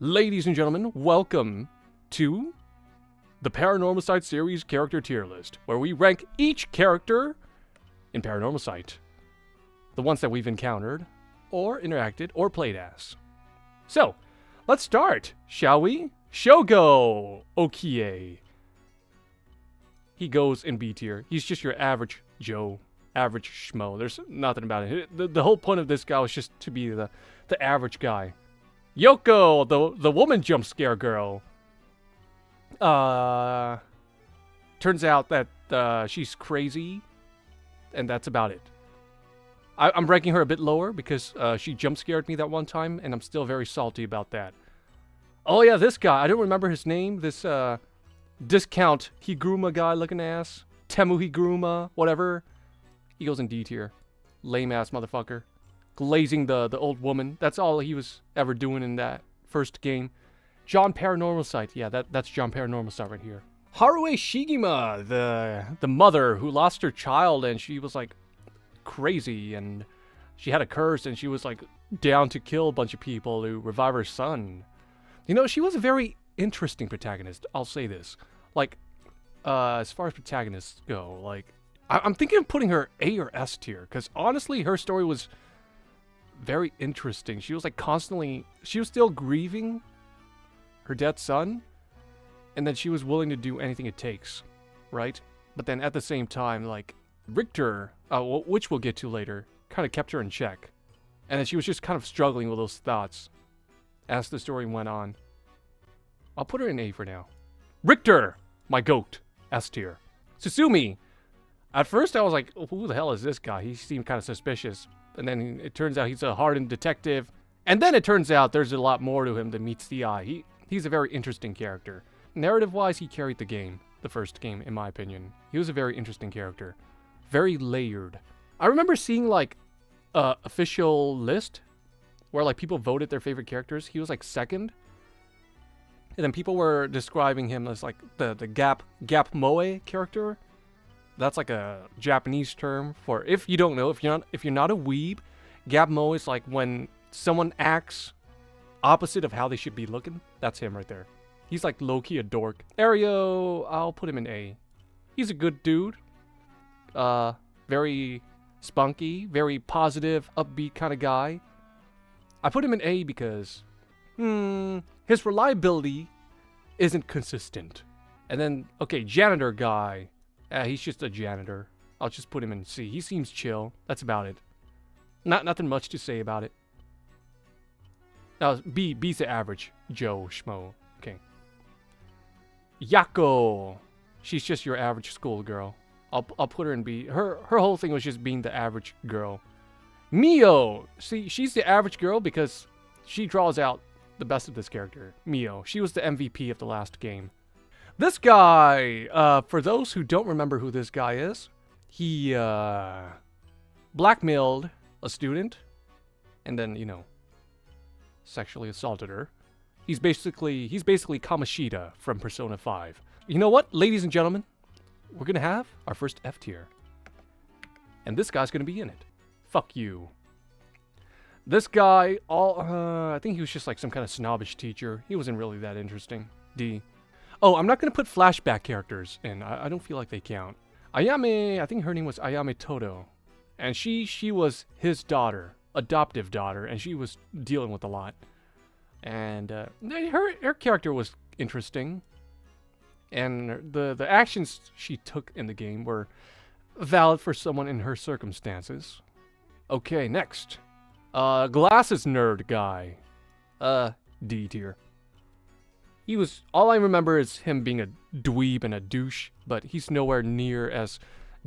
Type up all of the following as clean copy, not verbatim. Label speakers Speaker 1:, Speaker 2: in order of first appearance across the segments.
Speaker 1: Ladies and gentlemen, welcome to the Paranormasight series character tier list, where we rank each character in Paranormasight. The ones that we've encountered, or interacted, or played as. So, let's start, shall we? Shogo Okie. He goes in B tier. He's just your average Joe, average schmo. There's nothing about it. The whole point of this guy was just to be the average guy. Yoko, the woman jump scare girl. Turns out that she's crazy, and that's about it. I'm ranking her a bit lower because she jump scared me that one time, and I'm still very salty about that. Oh yeah, this guy. I don't remember his name. This discount Higuruma guy looking ass. Temu Higuruma, whatever. He goes in D tier. Lame ass motherfucker. Glazing the old woman. That's all he was ever doing in that first game. John Paranormasight. Yeah, that's John Paranormasight right here. Harue Shigima, the mother who lost her child, and she was like crazy, and she had a curse, and she was like down to kill a bunch of people to revive her son. You know, she was a very interesting protagonist. I'll say this. Like, as far as protagonists go, like, I'm thinking of putting her A or S tier, because honestly, her story was very interesting. She was like constantly, she was still grieving her dead son, and then she was willing to do anything it takes, right? But then at the same time, like, Richter, which we'll get to later, kind of kept her in check. And then she was just kind of struggling with those thoughts as the story went on. I'll put her in A for now. Richter, my goat, S tier. Susumi. At first I was like, who the hell is this guy? He seemed kind of suspicious. And then it turns out he's a hardened detective. And then it turns out there's a lot more to him than meets the eye. He's a very interesting character. Narrative-wise, he carried the game. The first game, in my opinion. He was a very interesting character. Very layered. I remember seeing, like, a official list where, like, people voted their favorite characters. He was, like, second. And then people were describing him as, like, the Gap Moe character. That's like a Japanese term for, if you don't know, if you're not a weeb, Gap Moe is like when someone acts opposite of how they should be looking. That's him right there. He's like low-key a dork. Ario, I'll put him in A. He's a good dude. Very spunky, very positive, upbeat kind of guy. I put him in A because, his reliability isn't consistent. And then, okay, janitor guy. He's just a janitor. I'll just put him in C. He seems chill. That's about it. Nothing much to say about it. B's the average Joe Schmo. Okay. Yako. She's just your average schoolgirl. I'll put her in B. Her whole thing was just being the average girl. Mio. See, she's the average girl because she draws out the best of this character. Mio. She was the MVP of the last game. This guy, for those who don't remember who this guy is, he blackmailed a student and then, you know, sexually assaulted her. He's basically Kamoshida from Persona 5. You know what, ladies and gentlemen? We're going to have our first F tier. And this guy's going to be in it. Fuck you. This guy, I think he was just like some kind of snobbish teacher. He wasn't really that interesting. D. Oh, I'm not going to put flashback characters in. I don't feel like they count. Ayame, I think her name was Ayame Todo. And she was his daughter, adoptive daughter, and she was dealing with a lot. And her character was interesting. And the actions she took in the game were valid for someone in her circumstances. Okay, next. Glasses nerd guy. D tier. He was, all I remember is him being a dweeb and a douche, but he's nowhere near as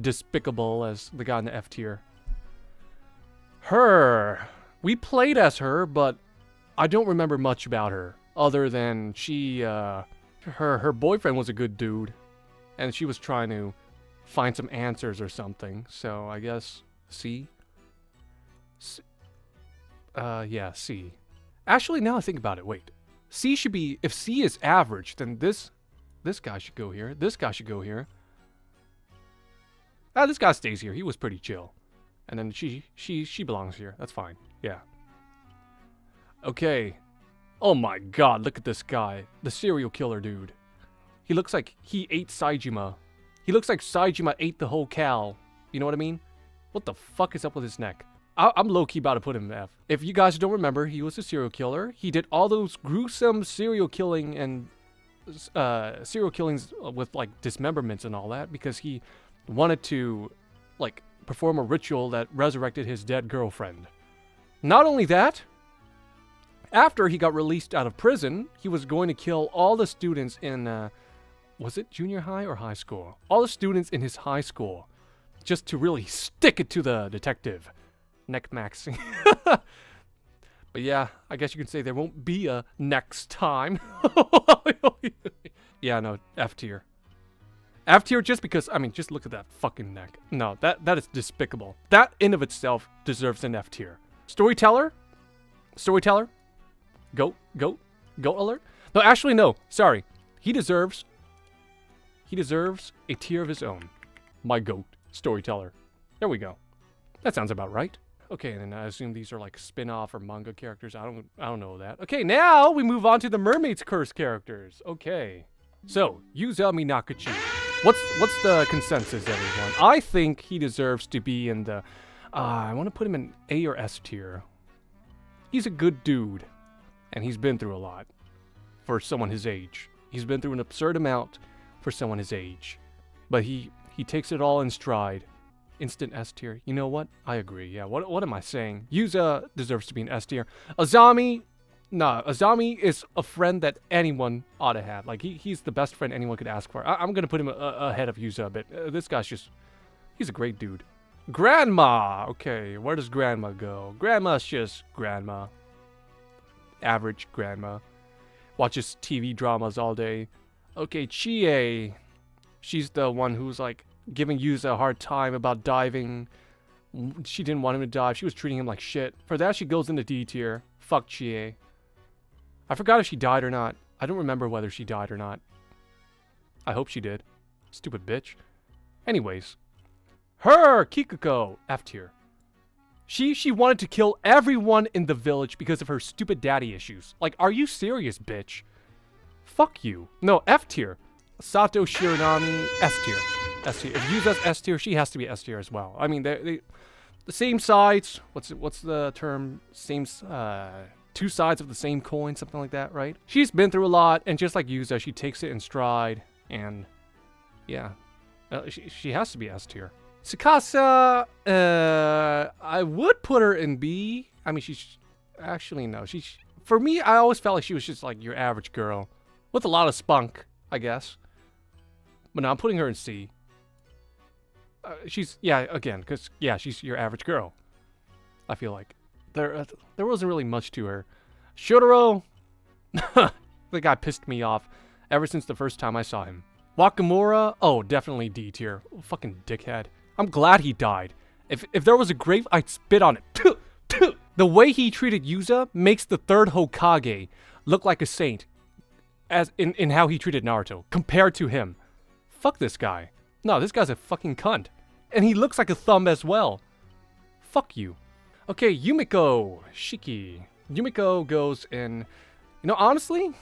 Speaker 1: despicable as the guy in the F tier. Her. We played as her, but I don't remember much about her, other than she, her boyfriend was a good dude, and she was trying to find some answers or something, so I guess C? Yeah, C. Actually, now I think about it, wait. C should be, if C is average, then this guy should go here. This guy should go here. This guy stays here. He was pretty chill. And then she belongs here. That's fine. Yeah. Okay. Oh my god, look at this guy. The serial killer dude. He looks like he ate Saejima. He looks like Saejima ate the whole cow. You know what I mean? What the fuck is up with his neck? I'm low-key about to put him in F. If you guys don't remember, he was a serial killer. He did all those gruesome serial killing and serial killings with like dismemberments and all that because he wanted to like perform a ritual that resurrected his dead girlfriend. Not only that, after he got released out of prison, he was going to kill all the students in was it junior high or high school? All the students in his high school, just to really stick it to the detective. Neck maxing. But yeah, I guess you can say there won't be a next time. Yeah, no, F tier. F tier just because, I mean, just look at that fucking neck. No, that is despicable. That in of itself deserves an F tier. Storyteller? Storyteller? Goat alert? No, actually, no. Sorry. He deserves a tier of his own. My goat, Storyteller. There we go. That sounds about right. Okay, and then I assume these are like spin-off or manga characters. I don't know that. Okay, now we move on to the Mermaid's Curse characters. Okay. So, Yuza Minakuchi. What's the consensus, everyone? I think he deserves to be in the I want to put him in A or S tier. He's a good dude, and he's been through a lot for someone his age. He's been through an absurd amount for someone his age. But he takes it all in stride. Instant S tier. You know what? I agree. Yeah, what am I saying? Yuza deserves to be an S tier. Azami, nah, Azami is a friend that anyone ought to have. Like, he's the best friend anyone could ask for. I'm gonna put him ahead of Yuza a bit. This guy's just, he's a great dude. Grandma! Okay, where does Grandma go? Grandma's just Grandma. Average Grandma. Watches TV dramas all day. Okay, Chie. She's the one who's like giving Yuza a hard time about diving. She didn't want him to dive. She was treating him like shit. For that, she goes into D tier. Fuck Chie. I forgot if she died or not. I don't remember whether she died or not. I hope she did. Stupid bitch. Anyways. Her! Kikuko! F tier. She wanted to kill everyone in the village because of her stupid daddy issues. Like, are you serious, bitch? Fuck you. No, F tier. Sato Shiranami, S tier. S tier. If Yuza's S tier, she has to be S tier as well. I mean, they the same sides. What's the term? Same, two sides of the same coin, something like that, right? She's been through a lot, and just like Yuza, she takes it in stride, and yeah, she has to be S tier. Tsukasa, I would put her in B. I mean, she's actually no. For me, I always felt like she was just like your average girl with a lot of spunk, I guess. But now I'm putting her in C. She's, yeah, again, because, yeah, she's your average girl. I feel like. There wasn't really much to her. Shotaro, the guy pissed me off ever since the first time I saw him. Wakamura, oh, definitely D tier. Fucking dickhead. I'm glad he died. If there was a grave, I'd spit on it. The way he treated Yuza makes the third Hokage look like a saint, as in how he treated Naruto, compared to him. Fuck this guy. No, this guy's a fucking cunt. And he looks like a thumb as well. Fuck you. Okay, Yumiko Shiki. Yumiko goes in... You know, honestly,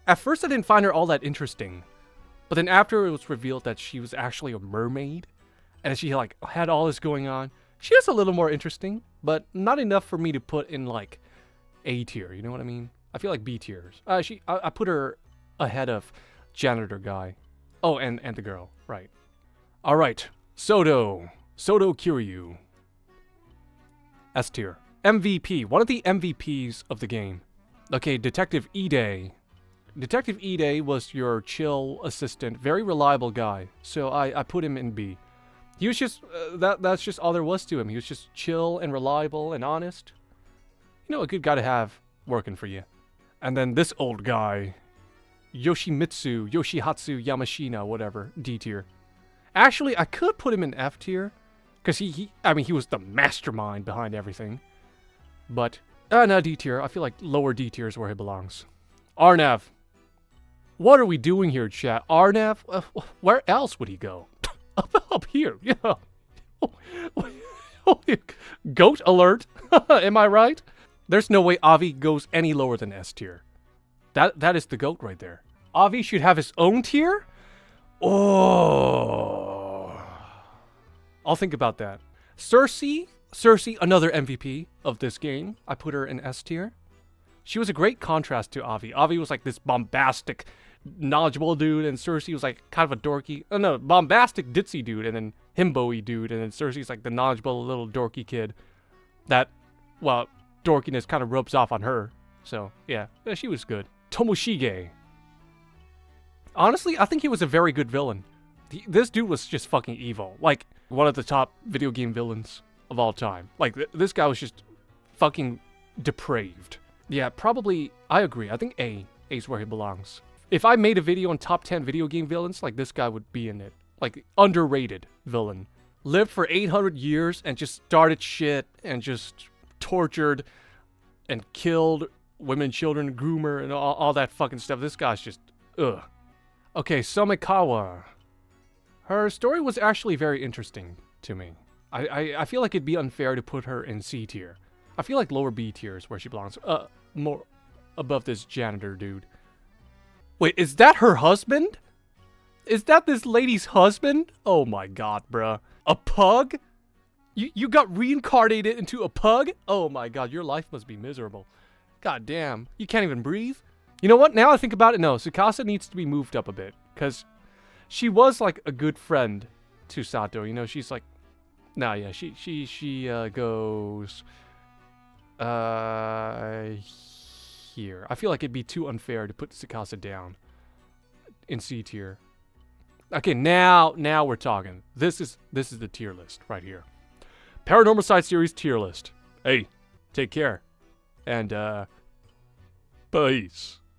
Speaker 1: at first I didn't find her all that interesting. But then after it was revealed that she was actually a mermaid, and she like had all this going on, she is a little more interesting, but not enough for me to put in like A tier, you know what I mean? I feel like B tiers. I put her ahead of janitor guy. Oh, and the girl, right. Alright, Soto Kiryu. S tier. MVP, one of the MVPs of the game. Okay, Detective Ide. Detective Ide was your chill assistant, very reliable guy, so I put him in B. He was just, that's just all there was to him. He was just chill and reliable and honest. You know, a good guy to have working for you. And then this old guy, Yoshihatsu Yamashina, whatever, D tier. Actually, I could put him in F tier, because he was the mastermind behind everything. But, no, D tier. I feel like lower D tier is where he belongs. Arnav. What are we doing here, chat? Arnav? Where else would he go? Up here, yeah. Goat alert. Am I right? There's no way Avi goes any lower than S tier. That is the GOAT right there. Avi should have his own tier? Oh. I'll think about that. Cersei, another MVP of this game. I put her in S tier. She was a great contrast to Avi. Avi was like this bombastic, knowledgeable dude, and Cersei was like kind of a dorky, bombastic ditzy dude, and then himbo-y dude, and then Cersei's like the knowledgeable little dorky kid that, well, dorkiness kind of rubs off on her. So, yeah, she was good. Tomoshige. Honestly, I think he was a very good villain. This dude was just fucking evil. Like, one of the top video game villains of all time. Like, this guy was just fucking depraved. Yeah, probably, I agree. I think A is where he belongs. If I made a video on top 10 video game villains, like, this guy would be in it. Like, underrated villain. Lived for 800 years and just started shit and just tortured and killed women, children, groomer, and all that fucking stuff. This guy's just, ugh. Okay, Somikawa. Her story was actually very interesting to me. I feel like it'd be unfair to put her in C tier. I feel like lower B tier is where she belongs. More above this janitor dude. Wait, is that her husband? Is that this lady's husband? Oh my god, bruh. A pug? You got reincarnated into a pug? Oh my god, your life must be miserable. God damn, you can't even breathe? You know what, now I think about it, no, Tsukasa needs to be moved up a bit. Because she was like a good friend to Sato, you know, she's like... Nah, yeah, she goes... Here. I feel like it'd be too unfair to put Tsukasa down in C tier. Okay, now we're talking. This is the tier list right here. Paranormasight series tier list. Hey, take care. And peace.